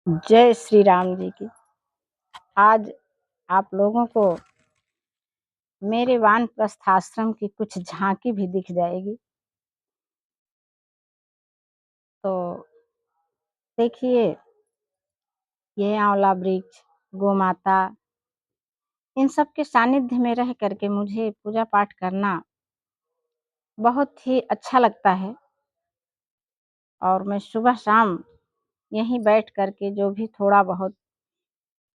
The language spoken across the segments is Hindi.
जय श्री राम जी की। आज आप लोगों को मेरे वानप्रस्थ आश्रम की कुछ झांकी भी दिख जाएगी। तो देखिए, ये आंवला वृक्ष, गोमाता, इन सब के सानिध्य में रह करके मुझे पूजा पाठ करना बहुत ही अच्छा लगता है। और मैं सुबह शाम यहीं बैठ करके जो भी थोड़ा बहुत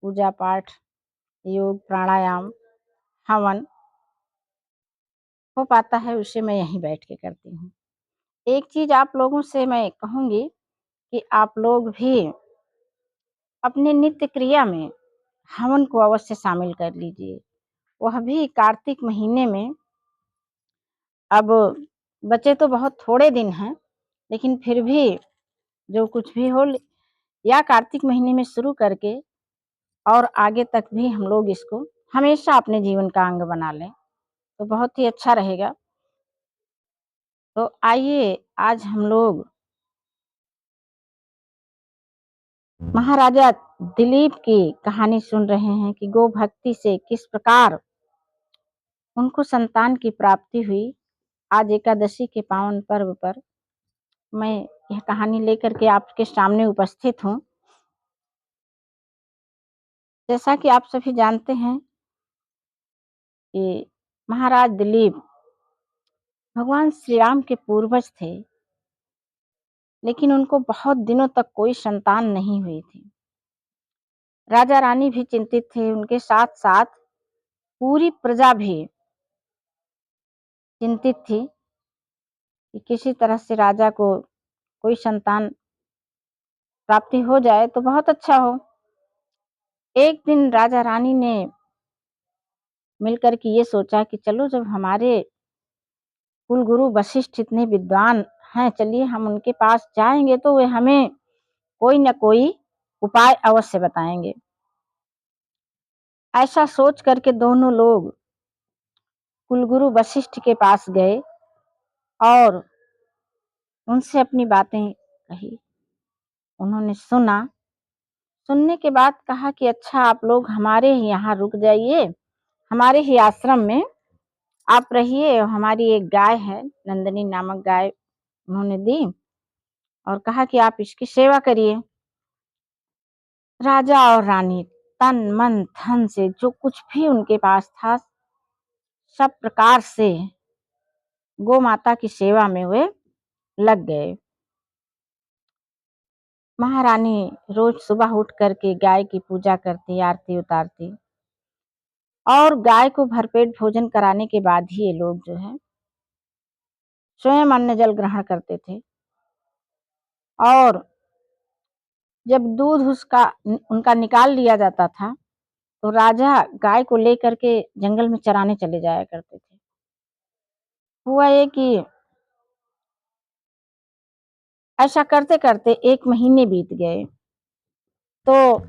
पूजा पाठ, योग, प्राणायाम, हवन हो पाता है, उसे मैं यहीं बैठ के करती हूँ। एक चीज आप लोगों से मैं कहूँगी कि आप लोग भी अपने नित्य क्रिया में हवन को अवश्य शामिल कर लीजिए। वह भी कार्तिक महीने में। अब बचे तो बहुत थोड़े दिन हैं, लेकिन फिर भी जो कुछ भी हो, या कार्तिक महीने में शुरू करके और आगे तक भी हम लोग इसको हमेशा अपने जीवन का अंग बना लें तो बहुत ही अच्छा रहेगा। तो आइए, आज हम लोग महाराजा दिलीप की कहानी सुन रहे हैं कि गो भक्ति से किस प्रकार उनको संतान की प्राप्ति हुई। आज एकादशी के पावन पर्व पर मैं यह कहानी लेकर के आपके सामने उपस्थित हूँ। जैसा कि आप सभी जानते हैं कि महाराज दिलीप भगवान श्री राम के पूर्वज थे, लेकिन उनको बहुत दिनों तक कोई संतान नहीं हुई थी। राजा रानी भी चिंतित थे, उनके साथ साथ पूरी प्रजा भी चिंतित थी कि किसी तरह से राजा को कोई संतान प्राप्ति हो जाए तो बहुत अच्छा हो। एक दिन राजा रानी ने मिलकर के ये सोचा कि चलो, जब हमारे कुल गुरु वशिष्ठ इतने विद्वान हैं, चलिए हम उनके पास जाएंगे तो वे हमें कोई न कोई उपाय अवश्य बताएंगे। ऐसा सोच करके दोनों लोग कुलगुरु वशिष्ठ के पास गए और उनसे अपनी बातें कही। उन्होंने सुना। सुनने के बाद कहा कि अच्छा, आप लोग हमारे ही यहाँ रुक जाइए, हमारे ही आश्रम में आप रहिए। हमारी एक गाय है, नंदिनी नामक गाय उन्होंने दी और कहा कि आप इसकी सेवा करिए। राजा और रानी तन मन धन से जो कुछ भी उनके पास था, सब प्रकार से गौ माता की सेवा में वे लग गए। महारानी रोज सुबह उठ करके गाय की पूजा करती, आरती उतारती और गाय को भरपेट भोजन कराने के बाद ही ये लोग जो है स्वयं अन्न जल ग्रहण करते थे। और जब दूध उसका उनका निकाल लिया जाता था तो राजा गाय को लेकर के जंगल में चराने चले जाया करते थे। हुआ ये कि ऐसा करते करते 1 महीने बीत गए। तो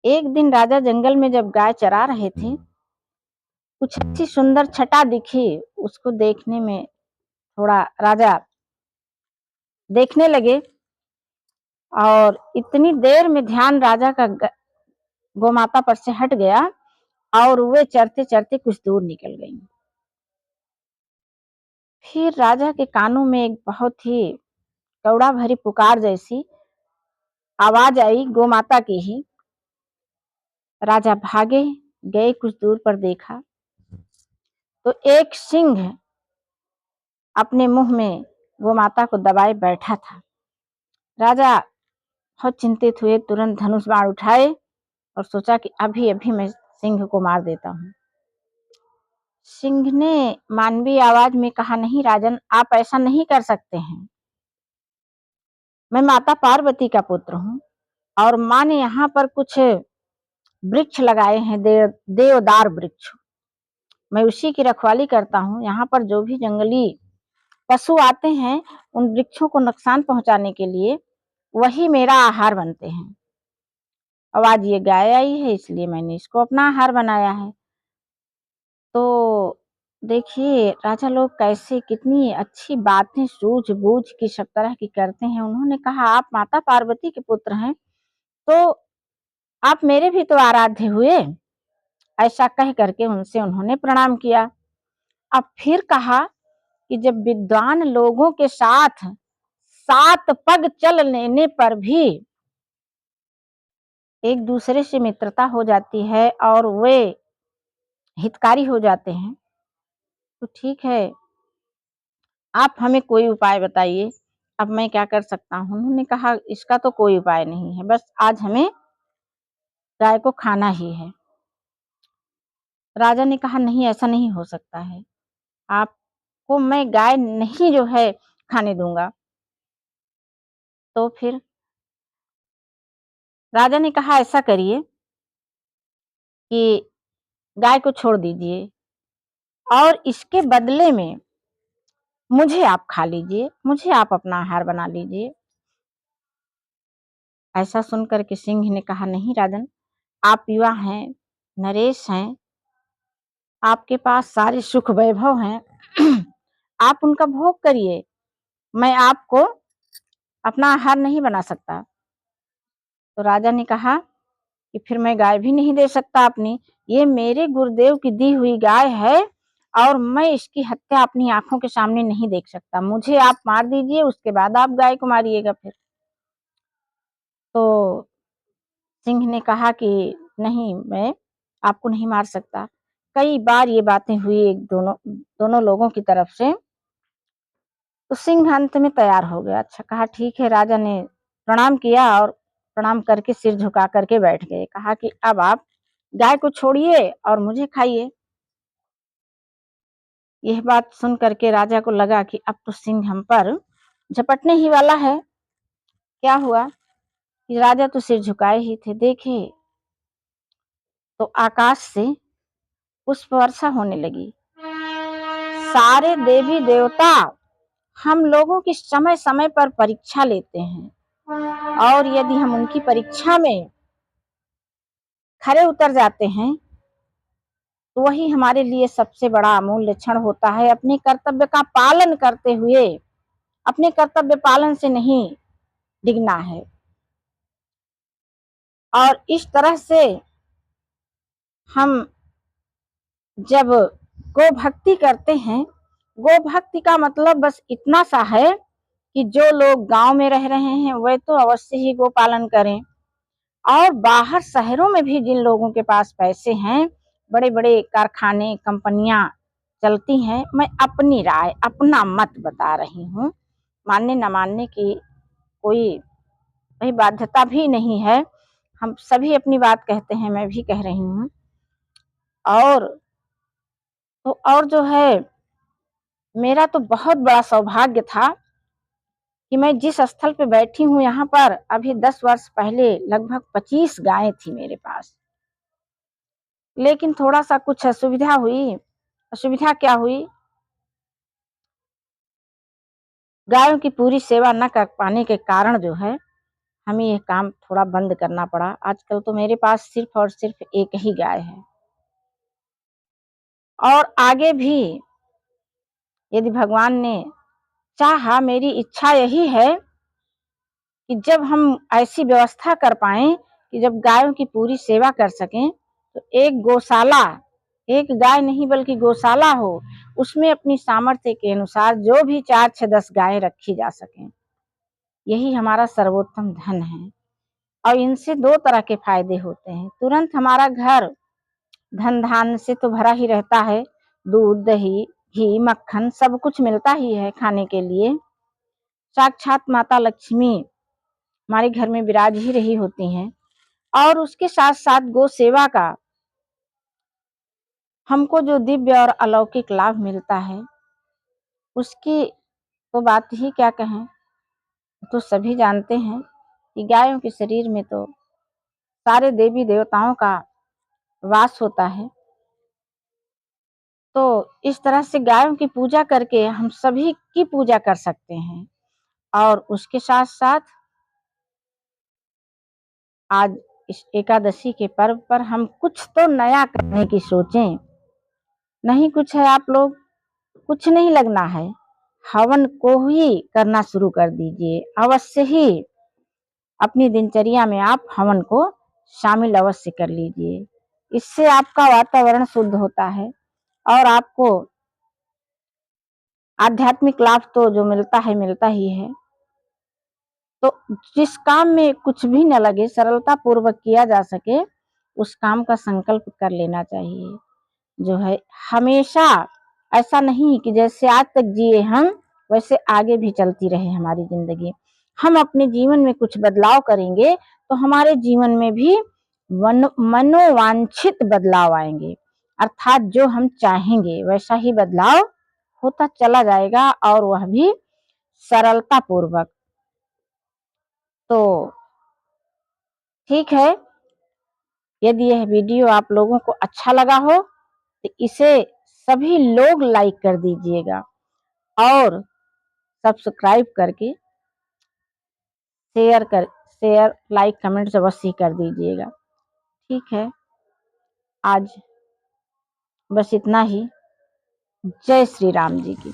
एक दिन राजा जंगल में जब गाय चरा रहे थे, कुछ अच्छी सुंदर छटा दिखी। उसको देखने में थोड़ा राजा देखने लगे और इतनी देर में ध्यान राजा का गोमाता पर से हट गया और वे चरते चरते कुछ दूर निकल गई। फिर राजा के कानों में एक बहुत ही कौड़ा भरी पुकार जैसी आवाज आई, गोमाता की ही। राजा भागे, गए, कुछ दूर पर देखा तो एक सिंह अपने मुंह में गोमाता को दबाए बैठा था। राजा बहुत चिंतित हुए, तुरंत धनुष बाण उठाए और सोचा कि अभी अभी मैं सिंह को मार देता हूँ। सिंह ने मानवीय आवाज में कहा, नहीं राजन, आप ऐसा नहीं कर सकते हैं। मैं माता पार्वती का पुत्र हूँ और माँ ने यहाँ पर कुछ वृक्ष लगाए हैं, देवदार वृक्ष। मैं उसी की रखवाली करता हूँ। यहाँ पर जो भी जंगली पशु आते हैं, उन वृक्षों को नुकसान पहुंचाने के लिए वही मेरा आहार बनते हैं। अब आज ये गाय आई है, इसलिए मैंने इसको अपना आहार बनाया है। तो देखिए, राजा लोग कैसे कितनी अच्छी बातें सूझ-बूझ की सब तरह की करते हैं। उन्होंने कहा, "आप माता पार्वती के पुत्र हैं, तो आप मेरे भी तो आराध्य हुए।" ऐसा कह कर के उनसे उन्होंने प्रणाम किया। अब फिर कहा कि जब विद्वान लोगों के साथ 7 पग चल लेने पर भी एक-दूसरे से मित्रता हो जाती है और वे हितकारी हो जाते हैं, तो ठीक है, आप हमें कोई उपाय बताइए, अब मैं क्या कर सकता हूँ? उन्होंने कहा, "इसका तो कोई उपाय नहीं है, बस आज हमें गाय को खाना ही है।" राजा ने कहा, "नहीं, ऐसा नहीं हो सकता है, आपको मैं गाय नहीं जो है खाने दूँगा।" तो फिर राजा ने कहा, "ऐसा करिए कि गाय को छोड़ दीजिए और इसके बदले में मुझे आप खा लीजिए, मुझे आप अपना आहार बना लीजिए।" ऐसा सुनकर के सिंह ने कहा, "नहीं राजन, आप युवा हैं, नरेश हैं, आपके पास सारे सुख वैभव हैं, आप उनका भोग करिए, मैं आपको अपना आहार नहीं बना सकता।" तो राजा ने कहा कि फिर मैं गाय भी नहीं दे सकता अपनी, ये मेरे गुरुदेव की दी हुई गाय है और मैं इसकी हत्या अपनी आँखों के सामने नहीं देख सकता। मुझे आप मार दीजिए, उसके बाद आप गाय को मारिएगा फिर। तो सिंह ने कहा कि नहीं, मैं आपको नहीं मार सकता। कई बार ये बातें हुई एक दोनों दोनों लोगों की तरफ से, तो सिंह अंत में तैयार हो गया। अच्छा, कहा ठीक है। राजा ने प्रणाम किया और प्रणाम करके सिर झुका करके बैठ गए। कहा कि अब आप गाय को छोड़िए और मुझे खाइए। यह बात सुन करके राजा को लगा कि अब तो सिंह हम पर झपटने ही वाला है। क्या हुआ कि राजा तो सिर झुकाए ही थे, देखे तो आकाश से पुष्प वर्षा होने लगी। सारे देवी देवता हम लोगों की समय समय पर परीक्षा लेते हैं और यदि हम उनकी परीक्षा में खरे उतर जाते हैं तो वही हमारे लिए सबसे बड़ा अमूल्य क्षण होता है। अपने कर्तव्य का पालन करते हुए अपने कर्तव्य पालन से नहीं डिगना है। और इस तरह से हम जब गो भक्ति करते हैं, गो भक्ति का मतलब बस इतना सा है कि जो लोग गांव में रह रहे हैं वे तो अवश्य ही गो पालन करें, और बाहर शहरों में भी जिन लोगों के पास पैसे हैं, बड़े बड़े कारखाने कंपनियां चलती हैं, मैं अपनी राय अपना मत बता रही हूँ, मानने न मानने की कोई भाई बाध्यता भी नहीं है। हम सभी अपनी बात कहते हैं, मैं भी कह रही हूँ। और तो और जो है, मेरा तो बहुत बड़ा सौभाग्य था कि मैं जिस स्थल पे बैठी हूँ यहाँ पर अभी 10 वर्ष पहले लगभग 25 गायें थी मेरे पास। लेकिन थोड़ा-सा कुछ असुविधा हुई। असुविधा क्या हुई? गायों की पूरी सेवा न कर पाने के कारण जो है, हमें यह काम थोड़ा बंद करना पड़ा। आजकल तो मेरे पास सिर्फ़ और सिर्फ़ एक ही गाय है। और आगे भी यदि भगवान ने चाहा, मेरी इच्छा यही है कि जब हम ऐसी व्यवस्था कर पाएँ कि जब गायों की पूरी सेवा कर सकें, तो एक गौशाला, एक गाय नहीं बल्कि गौशाला हो, उसमें अपनी सामर्थ्य के अनुसार जो भी 4, 6, 10 गायें रखी जा सकें। यही हमारा सर्वोत्तम धन है और इनसे 2 तरह के फ़ायदे होते हैं। तुरंत हमारा घर धन-धान्य से तो भरा ही रहता है, दूध, दही, घी, मक्खन सब कुछ मिलता ही है खाने के लिए। साक्षात माता लक्ष्मी हमारे घर में विराज ही रही होती हैं, और उसके साथ-साथ गौ सेवा का हमको जो दिव्य और अलौकिक लाभ मिलता है, उसकी तो बात ही क्या कहें। तो सभी जानते हैं कि गायों के शरीर में तो सारे देवी देवताओं का वास होता है। तो इस तरह से गायों की पूजा करके हम सभी की पूजा कर सकते हैं, और उसके साथ-साथ आज इस एकादशी के पर्व पर हम कुछ तो नया करने की सोचें। नहीं कुछ है, आप लोग कुछ नहीं लगना है, हवन को ही करना शुरू कर दीजिए। अवश्य ही अपनी दिनचर्या में आप हवन को शामिल अवश्य कर लीजिए। इससे आपका वातावरण शुद्ध होता है और आपको आध्यात्मिक लाभ तो जो मिलता ही है। तो जिस काम में कुछ भी न लगे, सरलता पूर्वक किया जा सके, उस काम का संकल्प कर लेना चाहिए। जो है हमेशा ऐसा नहीं कि जैसे आज तक जिए हम, वैसे आगे भी चलती रहे हमारी जिंदगी। हम अपने जीवन में कुछ बदलाव करेंगे तो हमारे जीवन में भी मनोवांछित बदलाव आएंगे, अर्थात जो हम चाहेंगे वैसा ही बदलाव होता चला जाएगा, और वह भी सरलता पूर्वक। तो ठीक है, यदि यह वीडियो आप लोगों को अच्छा लगा हो तो इसे सभी लोग लाइक कर दीजिएगा और सब्सक्राइब करके शेयर लाइक कमेंट अवश्य कर दीजिएगा। ठीक है, आज बस इतना ही। जय श्री राम जी की।